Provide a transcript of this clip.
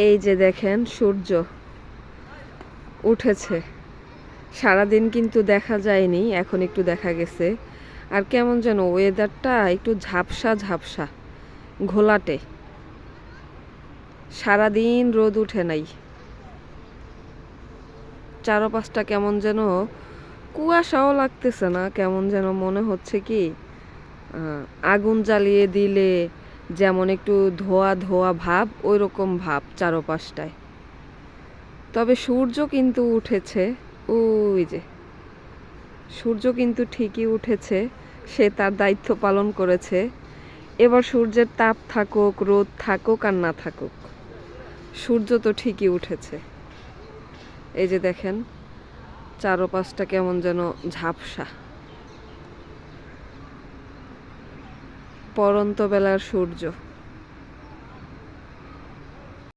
এই যে দেখেন সূর্য উঠেছে। সারাদিন কিন্তু দেখা যায়নি, এখন একটু দেখা গেছে। আর কেমন যেন ওয়েদারটা একটু ঝাপসা ঝাপসা, ঘোলাটে। সারাদিন রোদ উঠে নাই, চারপাশটা কেমন যেন কুয়াশাও লাগতেছে না, কেমন যেন মনে হচ্ছে কি আগুন জ্বালিয়ে দিলে যেমন একটু ধোয়া ধোয়া ভাব, ওই রকম ভাব চারপাশটায়। তবে সূর্য কিন্তু উঠেছে, ওই যে সূর্য কিন্তু ঠিকই উঠেছে, সে তার দায়িত্ব পালন করেছে। এবার সূর্যের তাপ থাকুক, রোদ থাকুক আর না থাকুক, সূর্য তো ঠিকই উঠেছে। এই যে দেখেন চারপাশটা কেমন যেন ঝাপসা, পড়ন্ত বেলার সূর্য।